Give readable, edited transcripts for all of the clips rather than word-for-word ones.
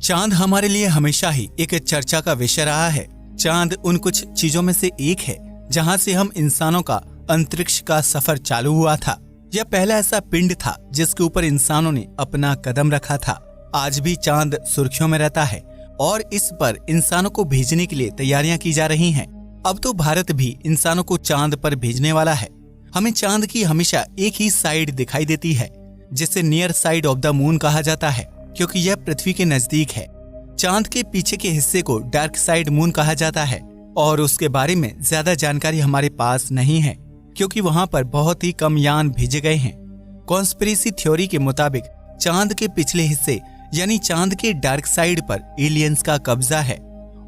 चांद हमारे लिए हमेशा ही एक चर्चा का विषय रहा है। चांद उन कुछ चीजों में से एक है जहां से हम इंसानों का अंतरिक्ष का सफर चालू हुआ था। यह पहला ऐसा पिंड था जिसके ऊपर इंसानों ने अपना कदम रखा था। आज भी चांद सुर्खियों में रहता है और इस पर इंसानों को भेजने के लिए तैयारियां की जा रही हैं। अब तो भारत भी इंसानों को चांद पर भेजने वाला है। हमें चांद की हमेशा एक ही साइड दिखाई देती है, जिसे near side of the moon कहा जाता है, क्योंकि यह पृथ्वी के नजदीक है। चांद के पीछे के हिस्से को डार्क साइड मून कहा जाता है और उसके बारे में ज्यादा जानकारी हमारे पास नहीं है, क्योंकि वहां पर बहुत ही कम यान भेजे गए हैं। कॉन्स्पिरेसी थ्योरी के मुताबिक चांद के पिछले हिस्से यानी चांद के डार्क साइड पर एलियंस का कब्जा है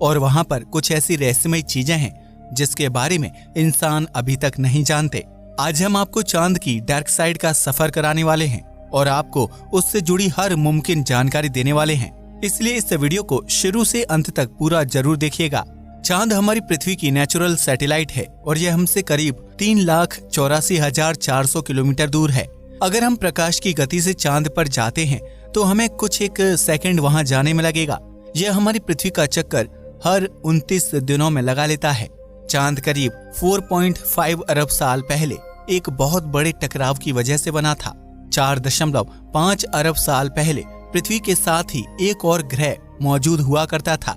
और वहां पर कुछ ऐसी रहस्यमय चीजें हैं जिसके बारे में इंसान अभी तक नहीं जानते। आज हम आपको चांद की डार्क साइड का सफर कराने वाले हैं और आपको उससे जुड़ी हर मुमकिन जानकारी देने वाले हैं, इसलिए इस वीडियो को शुरू से अंत तक पूरा जरूर देखिएगा। चांद हमारी पृथ्वी की नेचुरल सैटेलाइट है और यह हमसे करीब 3,84,400 किलोमीटर दूर है। अगर हम प्रकाश की गति से चांद पर जाते हैं तो हमें कुछ एक सेकंड वहां जाने में लगेगा। यह हमारी पृथ्वी का चक्कर हर 29 दिनों में लगा लेता है। चांद करीब 4.5 अरब साल पहले एक बहुत बड़े टकराव की वजह से बना था। 4.5 अरब साल पहले पृथ्वी के साथ ही एक और ग्रह मौजूद हुआ करता था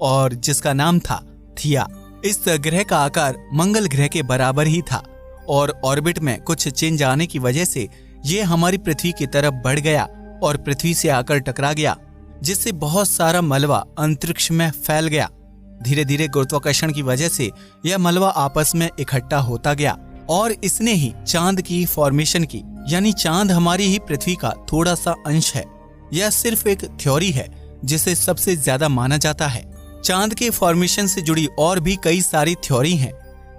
और जिसका नाम था थिया। इस ग्रह का आकार मंगल ग्रह के बराबर ही था और ऑर्बिट में कुछ चेंज आने की वजह से ये हमारी पृथ्वी की तरफ बढ़ गया और पृथ्वी से आकर टकरा गया, जिससे बहुत सारा मलबा अंतरिक्ष में फैल गया। धीरे धीरे गुरुत्वाकर्षण की वजह से यह मलबा आपस में इकट्ठा होता गया और इसने ही चांद की फॉर्मेशन की, यानी चांद हमारी ही पृथ्वी का थोड़ा सा अंश है। यह सिर्फ एक थ्योरी है जिसे सबसे ज्यादा माना जाता है। चांद के फॉर्मेशन से जुड़ी और भी कई सारी थ्योरी हैं,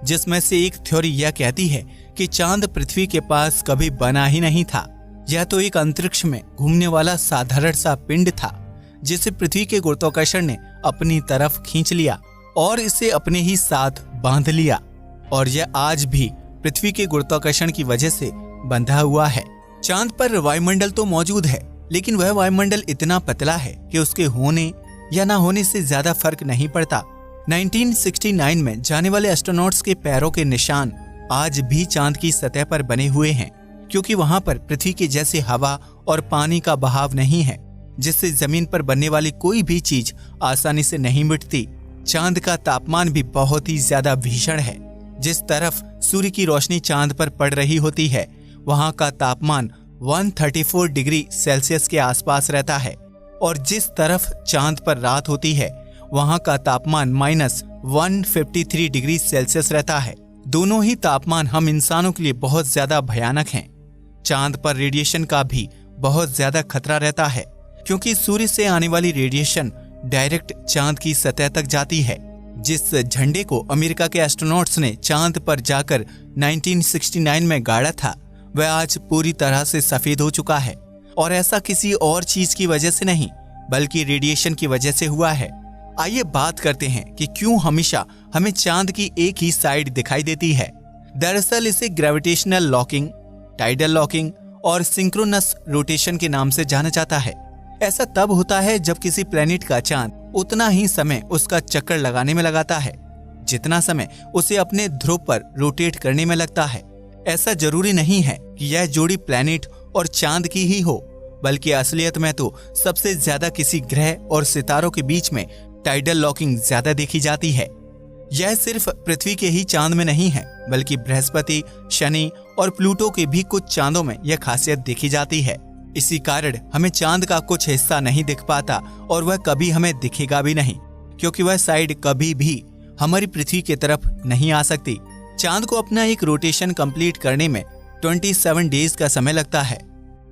जिसमें से एक थ्योरी यह कहती है कि चांद पृथ्वी के पास कभी बना ही नहीं था। यह तो एक अंतरिक्ष में घूमने वाला साधारण सा पिंड था जिसे पृथ्वी के गुरुत्वाकर्षण ने अपनी तरफ खींच लिया और इसे अपने ही साथ बांध लिया और यह आज भी पृथ्वी के गुरुत्वाकर्षण की वजह से बंधा हुआ है। चांद पर वायुमंडल तो मौजूद है, लेकिन वह वायुमंडल इतना पतला है कि उसके होने या ना होने से ज्यादा फर्क नहीं पड़ता। 1969 में जाने वाले एस्ट्रोनॉट्स के पैरों के निशान आज भी चांद की सतह पर बने हुए हैं, क्योंकि वहां पर पृथ्वी के जैसे हवा और पानी का बहाव नहीं है, जिससे जमीन पर बनने वाली कोई भी चीज आसानी से नहीं मिटती। चांद का तापमान भी बहुत ही ज्यादा भीषण है। जिस तरफ सूर्य की रोशनी चांद पर पड़ रही होती है वहां का तापमान 134 डिग्री सेल्सियस के आसपास रहता है और जिस तरफ चांद पर रात होती है वहां का तापमान -153 डिग्री सेल्सियस रहता है। दोनों ही तापमान हम इंसानों के लिए बहुत ज्यादा भयानक हैं। चांद पर रेडिएशन का भी बहुत ज्यादा खतरा रहता है, क्योंकि सूर्य से आने वाली रेडिएशन डायरेक्ट चांद की सतह तक जाती है। जिस झंडे को अमेरिका के एस्ट्रोनॉट्स ने चांद पर जाकर 1969 में गाड़ा था वह आज पूरी तरह से सफेद हो चुका है और ऐसा किसी और चीज की वजह से नहीं बल्कि रेडिएशन की वजह से हुआ है। आइए बात करते हैं कि क्यों हमेशा हमें चांद की एक ही साइड दिखाई देती है। दरअसल इसे ग्रेविटेशनल लॉकिंग, टाइडल लॉकिंग और सिंक्रोनस रोटेशन के नाम से जाना जाता है। ऐसा तब होता है जब किसी प्लेनेट का चांद उतना ही समय उसका चक्कर लगाने में लगाता है जितना समय उसे अपने ध्रुव पर रोटेट करने में लगता है। ऐसा जरूरी नहीं है कि यह जोड़ी प्लेनेट और चांद की ही हो, बल्कि असलियत में तो सबसे ज्यादा किसी ग्रह और सितारों के बीच में टाइडल लॉकिंग ज्यादा देखी जाती है। यह सिर्फ पृथ्वी के ही चांद में नहीं है, बल्कि बृहस्पति, शनि और प्लूटो के भी कुछ चांदों में यह खासियत देखी जाती है। इसी कारण हमें चांद का कुछ हिस्सा नहीं दिख पाता और वह कभी हमें दिखेगा भी नहीं, क्योंकि वह साइड कभी भी हमारी पृथ्वी की तरफ नहीं आ सकती। चांद को अपना एक रोटेशन कंप्लीट करने में 27 डेज का समय लगता है,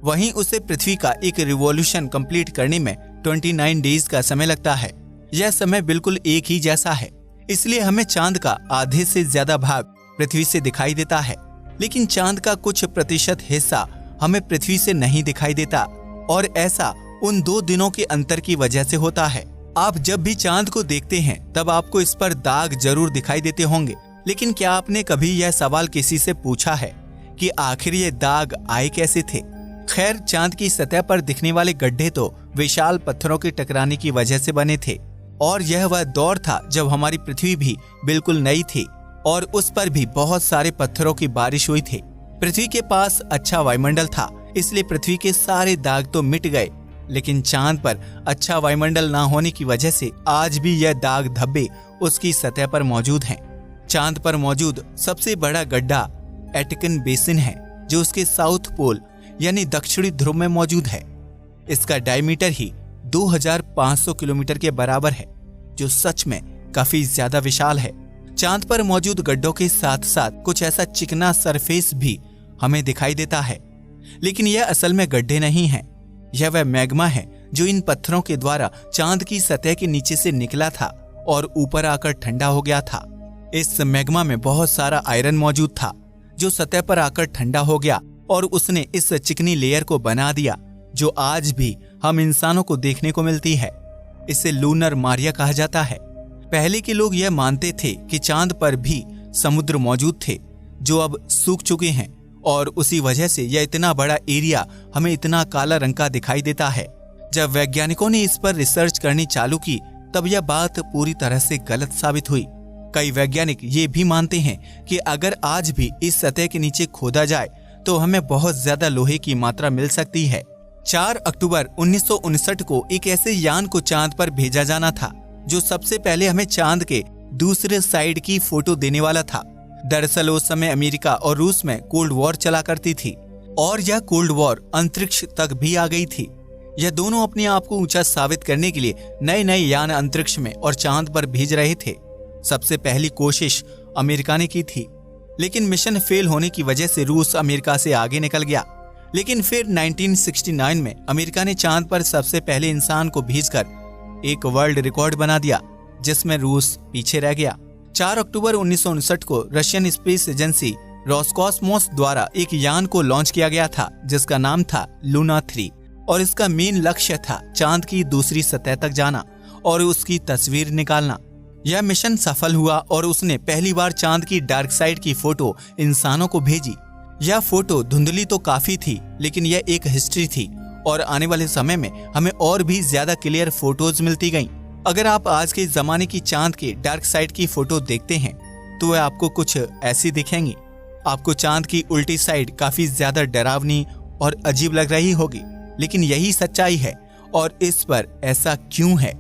वहीं उसे पृथ्वी का एक रिवॉल्यूशन कंप्लीट करने में 29 डेज का समय लगता है। यह समय बिल्कुल एक ही जैसा है, इसलिए हमें चांद का आधे से ज्यादा भाग पृथ्वी से दिखाई देता है, लेकिन चांद का कुछ प्रतिशत हिस्सा हमें पृथ्वी से नहीं दिखाई देता और ऐसा उन 2 दिनों के अंतर की वजह से होता है। आप जब भी चांद को देखते हैं तब आपको इस पर दाग जरूर दिखाई देते होंगे, लेकिन क्या आपने कभी यह सवाल किसी से पूछा है कि आखिर ये दाग आए कैसे थे? खैर, चांद की सतह पर दिखने वाले गड्ढे तो विशाल पत्थरों के टकराने की वजह से बने थे और यह वह दौर था जब हमारी पृथ्वी भी बिल्कुल नई थी और उस पर भी बहुत सारे पत्थरों की बारिश हुई थी। पृथ्वी के पास अच्छा वायुमंडल था, इसलिए पृथ्वी के सारे दाग तो मिट गए, लेकिन चांद पर अच्छा वायुमंडल ना होने की वजह से आज भी यह दाग धब्बे उसकी सतह पर मौजूद हैं। चांद पर मौजूद सबसे बड़ा गड्ढा एटकिन बेसिन है, जो उसके साउथ पोल यानी दक्षिणी ध्रुव में मौजूद है। इसका डायमीटर ही 2500 किलोमीटर के बराबर है, जो सच में काफी ज्यादा विशाल है। चांद पर मौजूद गड्ढों के साथ साथ कुछ ऐसा चिकना सरफेस भी हमें दिखाई देता है, लेकिन यह असल में गड्ढे नहीं हैं। यह वह मैग्मा है जो इन पत्थरों के द्वारा चांद की सतह के नीचे से निकला था और ऊपर आकर ठंडा हो गया था। इस मैग्मा में बहुत सारा आयरन मौजूद था, जो सतह पर आकर ठंडा हो गया और उसने इस चिकनी लेयर को बना दिया, जो आज भी हम इंसानों को देखने को मिलती है। इसे लूनर मारिया कहा जाता है। पहले के लोग यह मानते थे कि चांद पर भी समुद्र मौजूद थे, जो अब सूख चुके हैं और उसी वजह से यह इतना बड़ा एरिया हमें इतना काला रंग का दिखाई देता है। जब वैज्ञानिकों ने इस पर रिसर्च करनी चालू की, तब यह बात पूरी तरह से गलत साबित हुई। कई वैज्ञानिक ये भी मानते हैं कि अगर आज भी इस सतह के नीचे खोदा जाए तो हमें बहुत ज्यादा लोहे की मात्रा मिल सकती है। 4 अक्टूबर 1959 को एक ऐसे यान को चांद पर भेजा जाना था, जो सबसे पहले हमें चांद के दूसरे साइड की फोटो देने वाला था। दरअसल उस समय अमेरिका और रूस में कोल्ड वॉर चला करती थी और यह कोल्ड वॉर अंतरिक्ष तक भी आ गई थी। यह दोनों अपने आप को ऊंचा साबित करने के लिए नए नए यान अंतरिक्ष में और चांद पर भेज रहे थे। सबसे पहली कोशिश अमेरिका ने की थी, लेकिन मिशन फेल होने की वजह से रूस अमेरिका से आगे निकल गया। लेकिन फिर 1969 में अमेरिका ने चांद पर सबसे पहले इंसान को भेजकर एक वर्ल्ड रिकॉर्ड बना दिया, जिसमें रूस पीछे रह गया। 4 अक्टूबर 1959 को रशियन स्पेस एजेंसी रोसकॉस्मोस द्वारा एक यान को लॉन्च किया गया था, जिसका नाम था लूना 3 और इसका मेन लक्ष्य था चांद की दूसरी सतह तक जाना और उसकी तस्वीर निकालना। यह मिशन सफल हुआ और उसने पहली बार चांद की डार्क साइड की फोटो इंसानों को भेजी। यह फोटो धुंधली तो काफी थी, लेकिन यह एक हिस्ट्री थी और आने वाले समय में हमें और भी ज्यादा क्लियर फोटोज मिलती गईं। अगर आप आज के जमाने की चांद के डार्क साइड की फोटो देखते हैं तो वह आपको कुछ ऐसी दिखेंगी। आपको चांद की उल्टी साइड काफी ज्यादा डरावनी और अजीब लग रही होगी, लेकिन यही सच्चाई है और इस पर ऐसा क्यों है,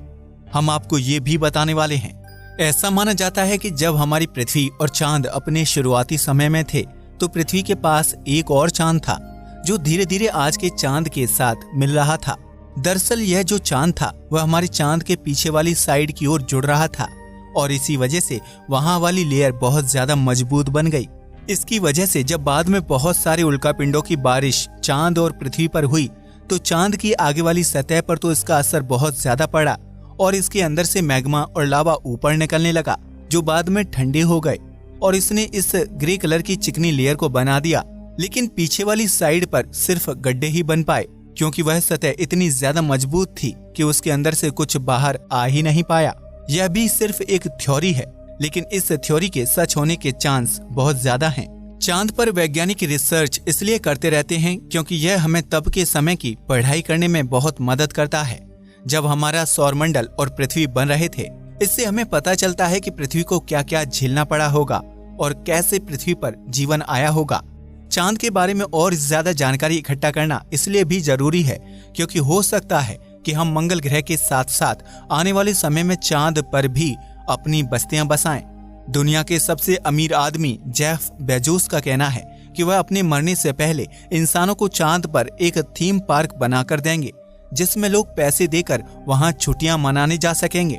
हम आपको ये भी बताने वाले हैं। ऐसा माना जाता है कि जब हमारी पृथ्वी और चांद अपने शुरुआती समय में थे, तो पृथ्वी के पास एक और चांद था, जो धीरे धीरे आज के चांद के साथ मिल रहा था। दरअसल यह जो चांद था वह हमारे चांद के पीछे वाली साइड की ओर जुड़ रहा था और इसी वजह से वहां वाली लेयर बहुत ज्यादा मजबूत बन गई। इसकी वजह से जब बाद में बहुत सारे उल्कापिंडों की बारिश चांद और पृथ्वी पर हुई, तो चांद की आगे वाली सतह पर तो इसका असर बहुत ज्यादा पड़ा और इसके अंदर से मैग्मा और लावा ऊपर निकलने लगा, जो बाद में ठंडे हो गए और इसने इस ग्रे कलर की चिकनी लेयर को बना दिया। लेकिन पीछे वाली साइड पर सिर्फ गड्ढे ही बन पाए, क्योंकि वह सतह इतनी ज्यादा मजबूत थी कि उसके अंदर से कुछ बाहर आ ही नहीं पाया। यह भी सिर्फ एक थ्योरी है, लेकिन इस थ्योरी के सच होने के चांस बहुत ज्यादा हैं। चांद पर वैज्ञानिक रिसर्च इसलिए करते रहते हैं क्योंकि यह हमें तब के समय की पढ़ाई करने में बहुत मदद करता है, जब हमारा सौरमंडल और पृथ्वी बन रहे थे। इससे हमें पता चलता है कि पृथ्वी को क्या क्या झेलना पड़ा होगा और कैसे पृथ्वी पर जीवन आया होगा। चांद के बारे में और ज्यादा जानकारी इकट्ठा करना इसलिए भी जरूरी है क्योंकि हो सकता है कि हम मंगल ग्रह के साथ साथ आने वाले समय में चांद पर भी अपनी बस्तियां बसाएं। दुनिया के सबसे अमीर आदमी जेफ बेजोस का कहना है कि वह अपने मरने से पहले इंसानों को चांद पर एक थीम पार्क बनाकर देंगे, जिसमें लोग पैसे देकर वहां छुट्टियां मनाने जा सकेंगे।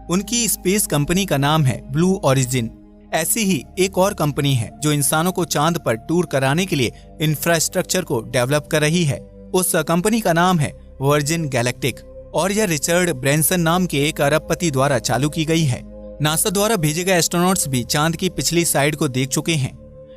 उनकी स्पेस कंपनी का नाम है ब्लू ओरिजिन। ऐसी ही एक और कंपनी है जो इंसानों को चांद पर टूर कराने के लिए इंफ्रास्ट्रक्चर को डेवलप कर रही है। उस कंपनी का नाम है वर्जिन गैलेक्टिक और यह रिचर्ड ब्रैंसन नाम के एक अरबपति द्वारा चालू की गई है। नासा द्वारा भेजे गए एस्ट्रोनॉट्स भी चांद की पिछली साइड को देख चुके हैं।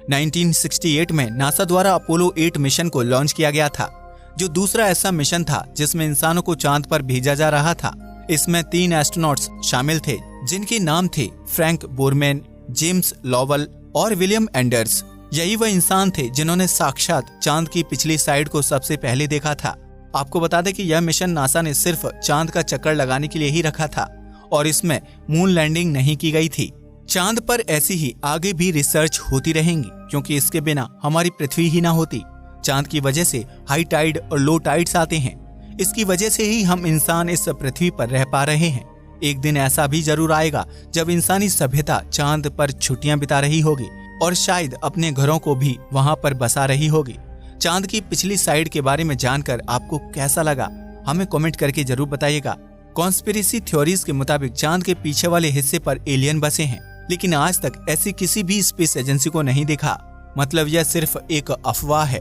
1968 में नासा द्वारा अपोलो 8 मिशन को लॉन्च किया गया था, जो दूसरा ऐसा मिशन था जिसमें इंसानों को चांद पर भेजा जा रहा था। इसमें 3 एस्ट्रोनॉट्स शामिल थे, जिनके नाम थे फ्रैंक बोरमैन, जेम्स लॉवल और विलियम एंडर्स। यही वह इंसान थे जिन्होंने साक्षात चांद की पिछली साइड को सबसे पहले देखा था। आपको बता दें कि यह मिशन नासा ने सिर्फ चांद का चक्कर लगाने के लिए ही रखा था और इसमें मून लैंडिंग नहीं की गई थी। चांद पर ऐसी ही आगे भी रिसर्च होती रहेंगी, क्योंकि इसके बिना हमारी पृथ्वी ही ना होती। चांद की वजह से हाई टाइड और लो टाइड्स आते हैं। इसकी वजह से ही हम इंसान इस पृथ्वी पर रह पा रहे हैं। एक दिन ऐसा भी जरूर आएगा जब इंसानी सभ्यता चांद पर छुट्टियां बिता रही होगी और शायद अपने घरों को भी वहां पर बसा रही होगी। चांद की पिछली साइड के बारे में जानकर आपको कैसा लगा, हमें कमेंट करके जरूर बताइएगा। कॉन्स्पिरेसी थ्योरीज के मुताबिक चांद के पीछे वाले हिस्से पर एलियन बसे हैं, लेकिन आज तक ऐसी किसी भी स्पेस एजेंसी को नहीं देखा। मतलब यह सिर्फ एक अफवाह है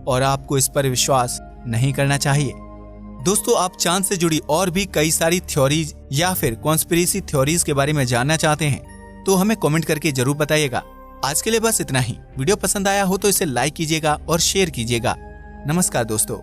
और आपको इस पर विश्वास नहीं करना चाहिए। दोस्तों, आप चांद से जुड़ी और भी कई सारी थ्योरीज या फिर कॉन्स्पिरेसी थ्योरीज के बारे में जानना चाहते हैं तो हमें कमेंट करके जरूर बताइएगा। आज के लिए बस इतना ही। वीडियो पसंद आया हो तो इसे लाइक कीजिएगा और शेयर कीजिएगा। नमस्कार दोस्तों।